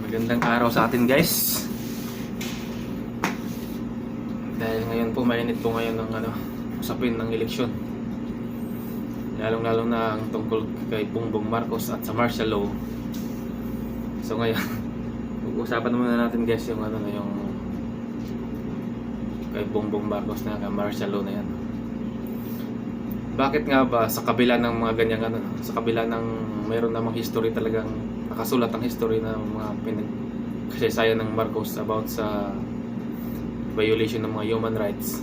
Magandang araw sa atin guys. Dahil ngayon po mainit po ngayon ng usapin ng eleksyon. Lalong-lalo na ang tungkol kay Bongbong Marcos at sa martial law. So ngayon, usapan muna natin guys yung yung kay Bongbong Marcos na martial law na yan. Bakit nga ba sa kabila ng mga ganyang sa kabila ng mayroon namang history talagang nakasulat ang history ng mga kasaysayan ng Marcos about sa violation ng mga human rights,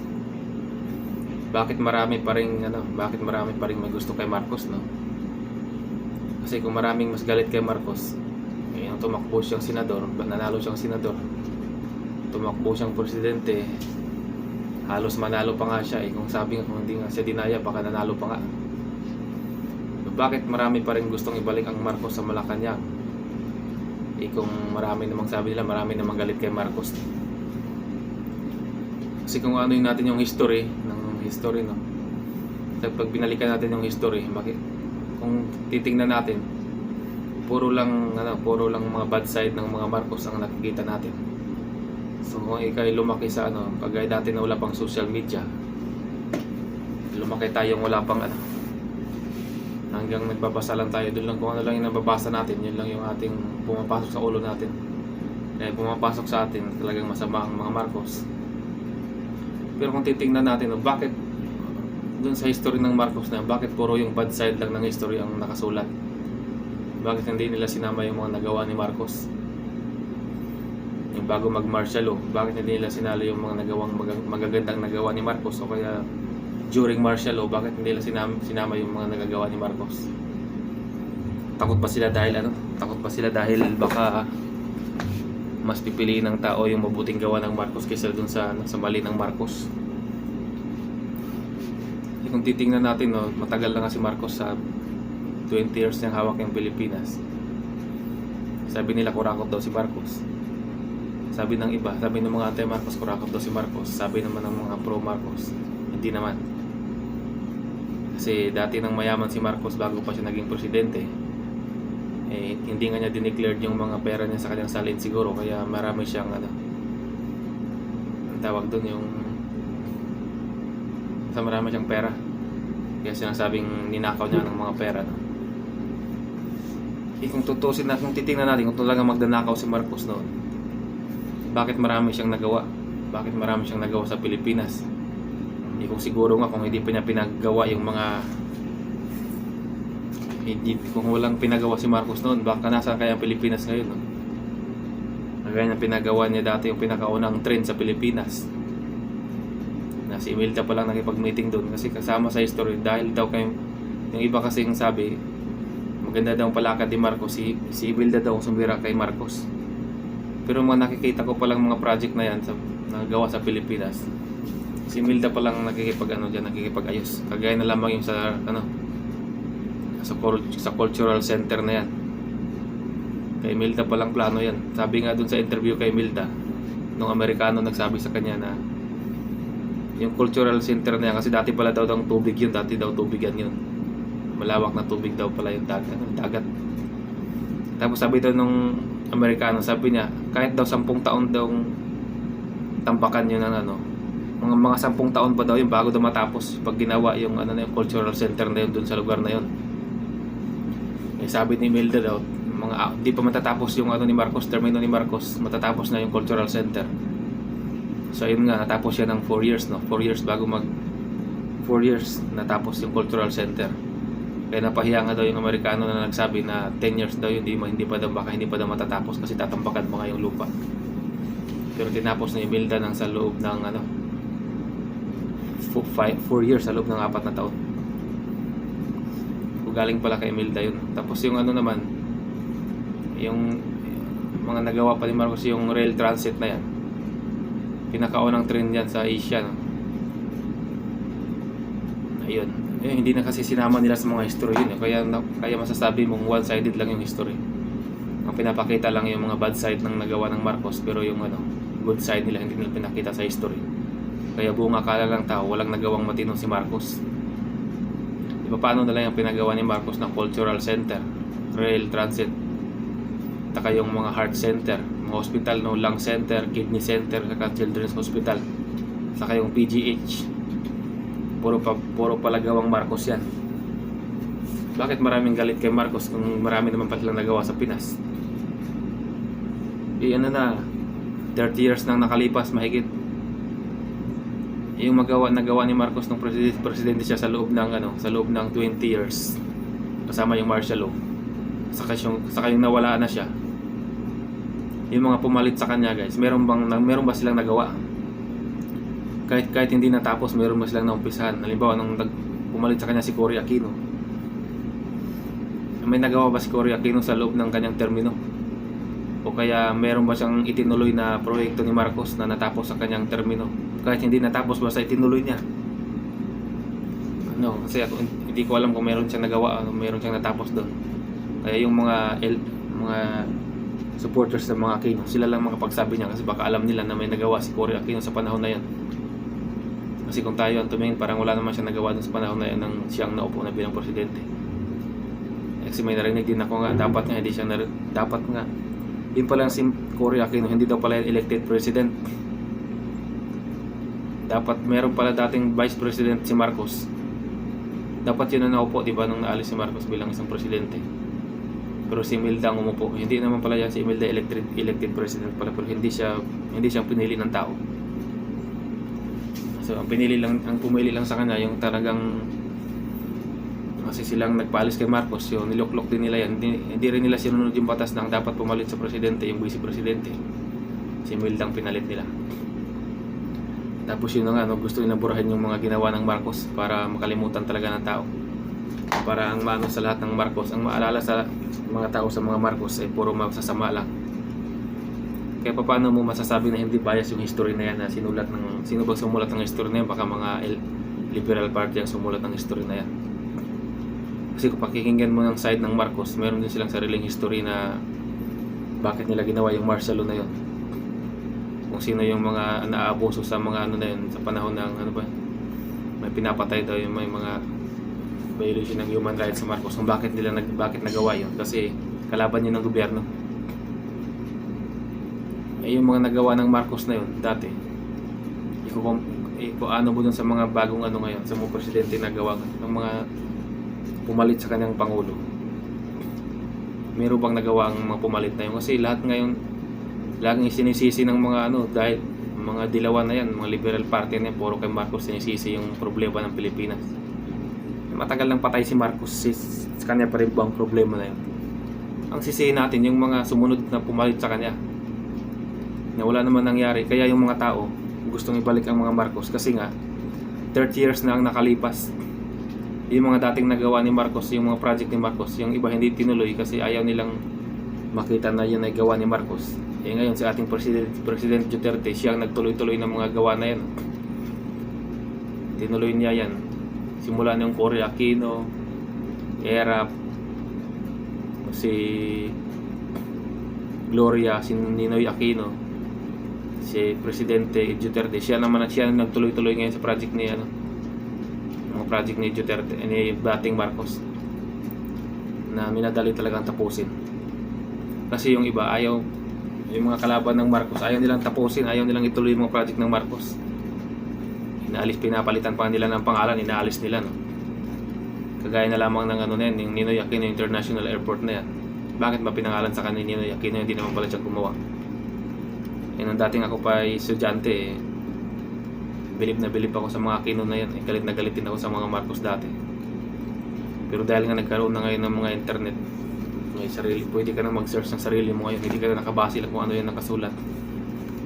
bakit marami pa ring may gusto kay Marcos, no? Kasi kung maraming mas galit kay Marcos, yung tumakbo siyang senador, nanalo siyang senador, tumakbo siyang presidente, halos manalo pa nga siya kung sabi nga, kung hindi nga siya dinaya baka nanalo pa nga. Bakit marami pa rin gustong ibalik ang Marcos sa Malacanang? Kung marami namang sabi nila, marami namang galit kay Marcos. Kasi kung ano yung natin yung history, no? Pag binalikan natin yung history, bakit kung titingnan natin, puro lang mga bad side ng mga Marcos ang nakikita natin. So kung ikay lumaki sa kagaya dati na wala pang social media, lumaki tayong wala pang hanggang nagbabasa lang tayo, doon lang kung ano lang yung nababasa natin, yun lang yung ating pumapasok sa ulo natin. Kaya pumapasok sa atin talagang masama ang mga Marcos. Pero kung titingnan natin, bakit doon sa history ng Marcos na, bakit puro yung bad side lang ng history ang nakasulat? Bakit hindi nila sinama yung mga nagawa ni Marcos? Yung bago mag-martial law, bakit hindi nila sinalo yung mga magagandang nagawa ni Marcos? O kaya during martial law, bakit hindi nila sinama yung mga nagagawa ni Marcos? Takot pa sila dahil baka mas pipiliin ng tao yung mabuting gawa ng Marcos kaysa dun sa mali ng Marcos. Kung titingnan natin, matagal na nga si Marcos, sa 20 years niyang hawak yung Pilipinas. Sabi nila kurakot daw si Marcos. Sabi ng iba, sabi ng mga anti-Marcos, kurakot daw si Marcos. Sabi naman ng mga pro-Marcos, hindi naman. Kasi dati nang mayaman si Marcos bago pa siya naging presidente, hindi nga niya dineclared yung mga pera niya sa kanyang salin siguro, kaya marami siyang ang tawag doon, yung marami siyang pera, kaya sinasabing ninakaw niya ng mga pera, no? Kung tutusin na, kung titingnan natin kung talagang magdanakaw si Marcos noon, bakit marami siyang nagawa sa Pilipinas? Kung siguro nga kung hindi pa niya pinagawa yung mga kung walang pinagawa si Marcos noon, baka nasaan kaya ang Pilipinas ngayon, no? Kaya niya pinagawa niya dati yung pinakaunang trend sa Pilipinas, na si Imelda pa lang nakipag-meeting doon kasi kasama sa history. Dahil daw kayo, yung iba kasing sabi maganda daw palakad ni Marcos, si Imelda daw sumira kay Marcos. Pero mga nakikita ko palang mga project na yan nagawa sa Pilipinas, si Imelda pa lang nakikipag-ayos. Kagaya na lamang yung sa cultural center na yan. Kay Imelda pa lang plano yan. Sabi nga dun sa interview kay Imelda, nung Amerikano nagsabi sa kanya na yung cultural center na yan, kasi dati pala daw tubig yun, tubigan yun, malawak na tubig daw pala yung dagat. Tapos sabi daw nung Amerikano, sabi niya kahit daw 10 taon daw tampakan yun mga 10 taon pa daw yun bago daw matapos pag ginawa yung yung cultural center na yun dun sa lugar na yun. Sabi ni Imelda daw, di pa matatapos yung ni Marcos, termino ni Marcos, matatapos na yung cultural center. So ayun nga, natapos siya ng 4 years, 4 years bago 4 years natapos yung cultural center. Kaya napahiya nga daw yung Amerikano na nagsabi na 10 years daw yun, hindi pa daw matatapos kasi tatampakan pa nga yung lupa. Pero tinapos na Imelda sa loob ng 4 years, sa loob ng 4 na taon. Galing pala kay Imelda yun. Tapos yung naman, yung mga nagawa pa ni Marcos, yung rail transit na yan, pinakaunang trend yan sa Asia, no? Ayun. Hindi na kasi sinama nila sa mga history yun, kaya masasabi mong one-sided lang yung history. Ang pinapakita lang yung mga bad side ng nagawa ng Marcos, pero yung good side nila hindi nila pinakita sa history. Kaya buong akala lang tao, walang nagawang matino si Marcos. Paano na lang yung pinagawa ni Marcos ng cultural center, rail transit, Taka yung mga heart center, mga hospital, no, lung center, kidney center, saka children's hospital, saka yung PGH. Puro pala gawang Marcos yan. Bakit maraming galit kay Marcos kung marami naman palang nagawa sa Pinas? Ano na, 30 years nang nakalipas mahigit. Yung nagawa ni Marcos nung presidente siya sa loob ng 20 years. Kasama yung martial law. Saka yung nawala na siya. Yung mga pumalit sa kanya, guys, meron ba silang nagawa? Kahit hindi natapos, meron ba silang naumpisahan? Halimbawa, nung pumalit sa kanya si Cory Aquino, may nagawa ba si Cory Aquino sa loob ng kanyang termino? O kaya meron ba siyang itinuloy na proyekto ni Marcos na natapos sa kanyang termino? Kahit hindi natapos, basta itinuloy niya. Kasi ako, hindi ko alam kung meron siyang nagawa o meron siyang natapos doon. Kaya yung mga supporters ng mga Aquino, sila lang makapagsabi niya, kasi baka alam nila na may nagawa si Cory Aquino sa panahon na yan. Kasi kung tayo ang tumingin, parang wala naman siya nagawa dun sa panahon na yan nang siyang naupo na bilang presidente. Kasi may narinig din ako nga, dapat nga yun pala si Cory Aquino, hindi daw pala elected president. Dapat meron pala dating vice president si Marcos. Dapat yun na naupo, diba, nung naalis si Marcos bilang isang presidente. Pero si Imelda ang umupo. Hindi naman pala yan si Imelda elected president pala, pero hindi siyang pinili ng tao. So ang pumili lang sa kanya yung talagang, kasi silang nagpaalis kay Marcos, yung niloklok din nila yan. Hindi rin nila sinunod yung batas na dapat pumalit sa presidente, yung vice presidente. Si Imelda ang pinalit nila. Tapos yun nga, gusto nila burahin yung mga ginawa ng Marcos para makalimutan talaga ng tao. Para ang maano sa lahat ng Marcos, ang maalala sa mga tao sa mga Marcos ay puro masasama lang. Kaya paano mo masasabi na hindi bias yung history na yan na sino ba sumulat ng history na yan? Baka mga liberal party ang sumulat ng history na yan. Kasi kung pakikinggan mo ng side ng Marcos, meron din silang sariling history na bakit nila ginawa yung martial law na yun. Kung sino yung mga naabuso sa mga na yun, sa panahon ng may pinapatay daw, yung may mga violation ng human rights sa Marcos, kung bakit nagawa yun, kasi kalaban yun ng gobyerno. Yung mga nagawa ng Marcos na yun dati, ano mo dun sa mga bagong ngayon, sa mga presidente nagawa ng mga pumalit sa kanyang pangulo, meron bang nagawa ang mga pumalit na yun? Kasi lahat ngayon laging sinisisi ng mga dahil mga dilawan na yan, mga liberal party na yan, puro kay Marcos sinisisi yung problema ng Pilipinas. Matagal nang patay si Marcos, sa kanya pa rin ba ang problema na yun? Ang sisihin natin yung mga sumunod na pumalit sa kanya, na wala naman nangyari. Kaya yung mga tao gustong ibalik ang mga Marcos, kasi nga 30 years na ang nakalipas. Yung mga dating nagawa ni Marcos, yung mga project ni Marcos, yung iba hindi tinuloy kasi ayaw nilang makita na yun ay gawa ni Marcos. Ngayon si ating President Duterte, siya ang nagtuloy-tuloy ng mga gawa na yan. Tinuloy niya yan. Simula na yung Cory Aquino, ERAP, si Gloria, si Ninoy Aquino, si Presidente Duterte. Siya nagtuloy-tuloy ngayon sa project ni mga project ni Duterte, ni dating Marcos, na minadali talagang tapusin. Kasi yung iba yung mga kalaban ng Marcos, ayaw nilang tapusin, ayaw nilang ituloy yung mga project ng Marcos. Pinapalitan pa nila ng pangalan, inaalis nila, Kagaya na lamang ng yung Ninoy Aquino International Airport na yan. Bakit ba pinangalan sa kanya Ninoy Aquino? Hindi naman pala siya gumawa. Nung dating ako pa estudyante, bilib na bilib ako sa mga Aquino na yan. Galit na galit din ako sa mga Marcos dati. Pero dahil nga nagkaroon na ngayon ng mga internet, may sarili, pwede ka na mag-search ng sarili mo ngayon. Hindi ka na nakabase lang kung ano yung nakasulat.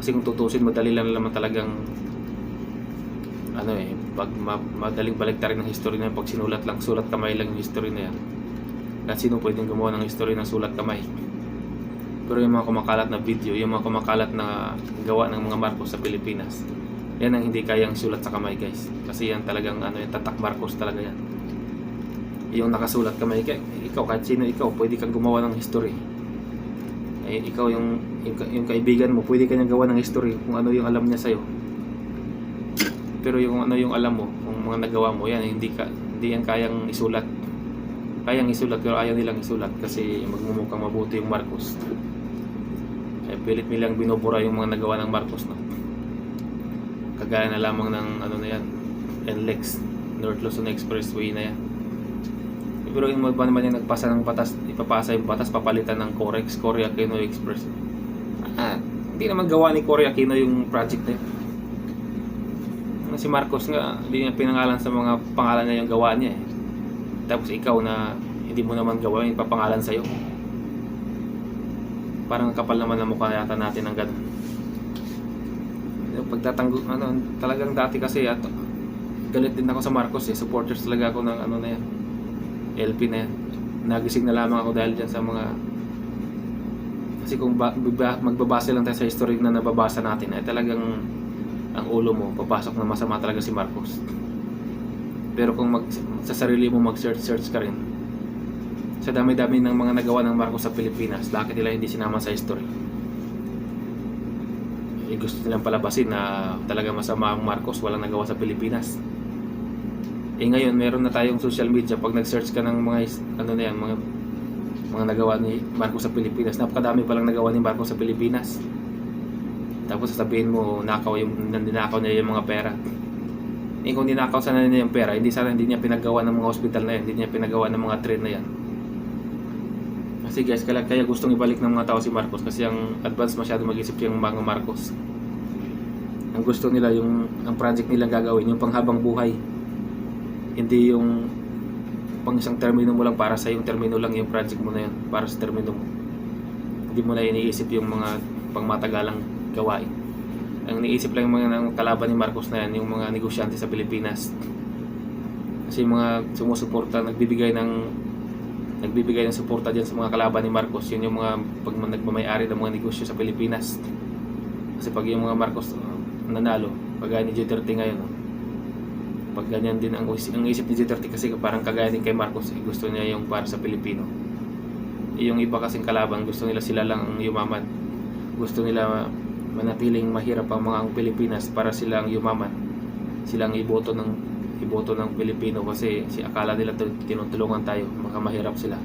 Kasi kung tutusin, madali lang naman talagang pag madaling baliktarin ng history na yan, pag sulat kamay lang yung history na yan. At sino pwedeng gumawa ng history ng sulat kamay? Pero yung mga kumakalat na video, yung mga kumakalat na gawa ng mga Marcos sa Pilipinas, yan ang hindi kayang sulat sa kamay, guys. Kasi yan talagang yung tatak Marcos talaga yan. Yung nakasulat kamay, ikaw kahit sino ikaw, pwede kang gumawa ng history. Ikaw yung kaibigan mo, pwede kang gawa ng history kung ano yung alam niya sa'yo. Pero yung yung alam mo, kung mga nagawa mo, yan hindi yan kayang isulat. Kayang isulat pero ayaw nilang isulat kasi magmumukhang mabuti yung Marcos. pilit nilang binubura yung mga nagawa ng Marcos, no? Kagaya na lamang ng ano na yan, NLEX, North Luzon Expressway na yan. Pero yung ba naman yung nagpasa ng batas, ipapasa yung batas, papalitan ng COREX, Cory Aquino Express. Hindi naman gawa ni Cory Aquino yung project na yun. Si Marcos nga, hindi niya pinangalan sa mga pangalan niya yung gawa niya eh. Tapos ikaw na hindi mo naman gawa yung ipapangalan sa'yo. Parang kapal naman na mukha yata natin ng gano'n. Pagtatanggol, talagang dati kasi at galit din ako sa Marcos eh. Supporters talaga ako ng ano na yan, LP na yan. Nagising na lamang ako dahil dyan sa mga, kasi kung magbabase lang tayo sa history na nababasa natin ay talagang ang ulo mo papasok na masama talaga si Marcos. Pero kung sa sarili mo mag-search ka rin sa dami-dami ng mga nagawa ng Marcos sa Pilipinas, bakit nila hindi sinama sa history? Gusto nilang palabasin na talaga masama ang Marcos, walang nagawa sa Pilipinas. Ngayon meron na tayong social media. Pag nag-search ka ng mga mga nagawa ni Marcos sa Pilipinas, napakadami palang nagawa ni Marcos sa Pilipinas. Tapos sasabihin mo ninakaw niya yung mga pera. Kung ninakaw sana niya yung pera, hindi niya pinagawa ng mga hospital na yan, hindi niya pinagawa ng mga train na yan. Kasi guys, kaya gustong ibalik ng mga tao si Marcos kasi ang advance masyado mag-isip yung mga Marcos. Ang gusto nila, ang project nila gagawin, yung panghabang buhay. Hindi yung pang isang termino mo lang para sa yung termino lang yung project mo na yun, para sa termino mo. Hindi mo na iniisip yung mga pangmatagalang gawain. Ang iniisip lang yung mga kalaban ni Marcos na yan, yung mga negosyante sa Pilipinas. Kasi yung mga sumusuporta, nagbibigay ng suporta dyan sa mga kalaban ni Marcos. Yun yung mga nagmamayari ng mga negosyo sa Pilipinas. Kasi pag yung mga Marcos nanalo, kagaya ni Duterte ngayon, pag ganyan din ang isip ni Duterte kasi parang kagaya din kay Marcos, gusto niya yung para sa Pilipino. Yung iba kasing kalaban, gusto nila sila lang ang yumaman. Gusto nila manatiling mahirap ang mga Pilipinas para sila ang yumaman. Silang iboto ng Pilipino kasi akala nila tinutulungan tayo, mahirap sila.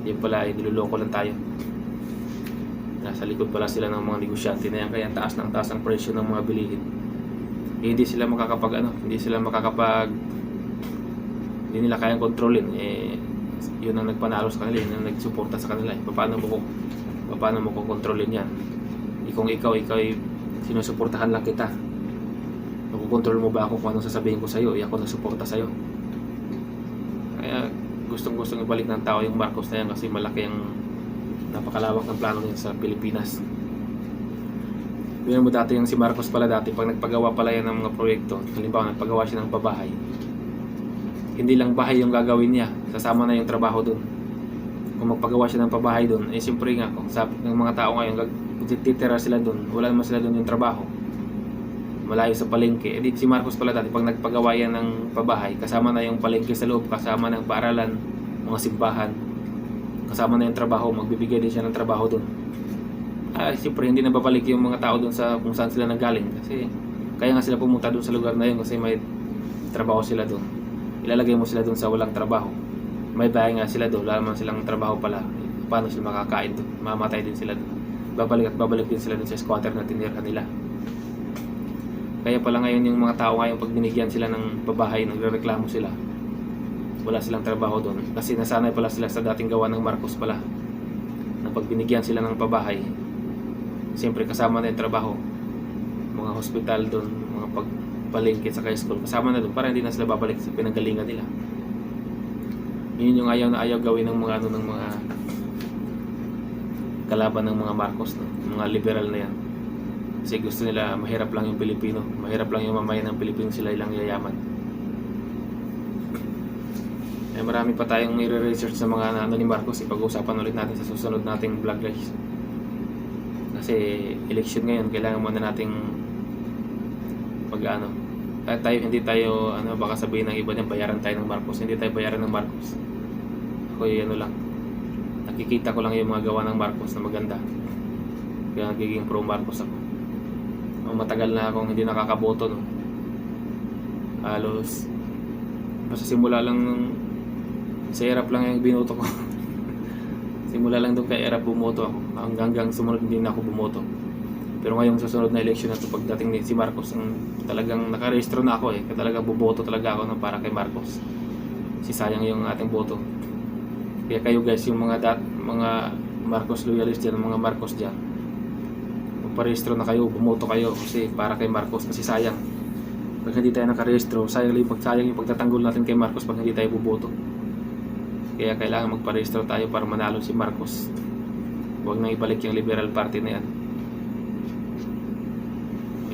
Yung pala ay niloloko lang tayo. Nasa likod pala sila ng mga negosyante na yan, kaya taas ang presyo ng mga bilihin. Hindi nila kayang kontrolin. Yun ang nagpanalo sa kanila, yun ang nagsuporta sa kanila. Paano mo kontrolin yan? Kung ikaw ay sinusuportahan lang kita, makukontrol mo ba ako kung anong sasabihin ko sa'yo? Ako nagsuporta sa'yo. Kaya gustong ibalik ng tao yung Marcos na yan kasi malaki ang napakalawak ng plano niya sa Pilipinas. Yun mo dati yung si Marcos pala dati, pag nagpagawa pala yan ng mga proyekto, halimbawa nagpagawa siya ng pabahay, hindi lang bahay yung gagawin niya, sasama na yung trabaho dun. Kung magpagawa siya ng pabahay dun, siyempre nga, kung sabi ng mga tao ngayon, titira sila dun, wala naman sila dun yung trabaho, malayo sa palengke. Si Marcos pala dati, pag nagpagawa yan ng pabahay, kasama na yung palengke sa loob, kasama na yung paaralan, mga simbahan, kasama na yung trabaho, magbibigay din siya ng trabaho dun. Siyempre hindi na babalik yung mga tao dun sa kung saan sila nanggaling, kasi kaya nga sila pumunta dun sa lugar na yun kasi may trabaho sila dun. Ilalagay mo sila dun sa walang trabaho, may bahay nga sila dun, wala naman silang trabaho pala, paano sila makakain dun? Mamatay din sila dun. Babalik din sila dun sa squatter na tinirhan nila. Kaya pala ngayon yung mga tao ngayon, pag binigyan sila ng pabahay, nagrereklamo sila, wala silang trabaho dun kasi nasanay pala sila sa dating gawa ng Marcos pala, na pag binigyan sila ng pabahay, siyempre kasama na yung trabaho, mga hospital doon, mga pagpalingkit sa school, kasama na doon para hindi na sila babalik sa pinanggalingan nila. Yun yung ayaw gawin ng mga ng mga kalaban ng mga Marcos, no? Mga liberal na yan. Kasi gusto nila mahirap lang yung Pilipino, mahirap lang yung mamayan ng Pilipino, sila ilang yayaman. Marami pa tayong i-research sa mga ni Marcos, ipag-uusapan ulit natin sa susunod nating vlog guys. Kasi election ngayon, kailangan muna nating hindi tayo baka sabihin ng iba niya bayaran tayo ng Marcos. Hindi tayo bayaran ng Marcos. Ako lang, nakikita ko lang yung mga gawa ng Marcos na maganda, kaya nagiging pro Marcos ako. Matagal na akong hindi nakakaboto, no? Halos sa simula lang sa hirap lang yung binoto ko. Simula lang doon kay Erap bumoto ako. Hanggang sumunod hindi na ako bumoto. Pero ngayong susunod na election na to, pagdating ni si Marcos, ang talagang nakarehistro na ako talagang buboto talaga ako para kay Marcos. Si sayang yung ating boto. Kaya kayo guys, yung mga Marcos loyalist dyan, mga Marcos dyan, magparehistro na kayo, bumoto kayo kasi para kay Marcos, kasi sayang. Pag hindi tayo nakarehistro, sayang yung pagtatanggol natin kay Marcos pag hindi tayo buboto. Kaya kailangan magparehistro tayo para manalo si Marcos. Huwag nang ibalik yung Liberal Party na yan.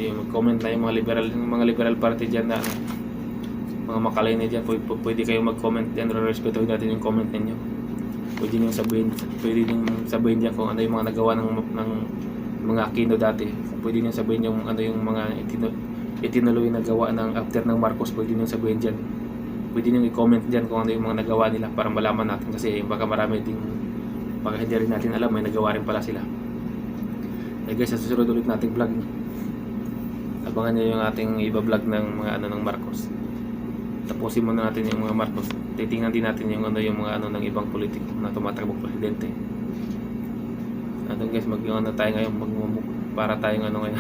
Mag-comment na yung mga liberal party dyan na mga makalay na dyan, pwede kayo mag-comment dyan, respetuhin natin yung comment ninyo. Pwede nyo sabihin dyan kung ano yung mga nagawa ng mga Aquino dati. Pwede nyo sabihin yung ano yung mga itinuloy na gawa ng after ng Marcos. Pwede nyo sabihin dyan, pwede nyo i-comment dyan kung ano yung mga nagawa nila para malaman natin, kasi baka hindi rin natin alam, may nagawa rin pala sila. Guys, sa susunod ulit nating vlog, abangan nyo yung ating iba-vlog ng mga ng Marcos. Tapusin muna natin yung mga Marcos. Titingnan din natin yung mga ng ibang politiko na tumatakbong presidente. Guys, tayo ngayon, para tayong ngayon.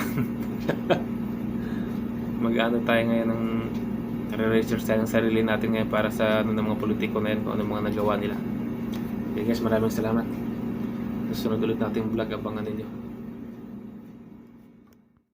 Tayo ngayon ng re-research tayo ng sarili natin ngayon para sa ng mga politiko na yan, kung ano mga nagawa nila. Okay guys, maraming salamat. Susunod ulit nating vlog, abangan ninyo.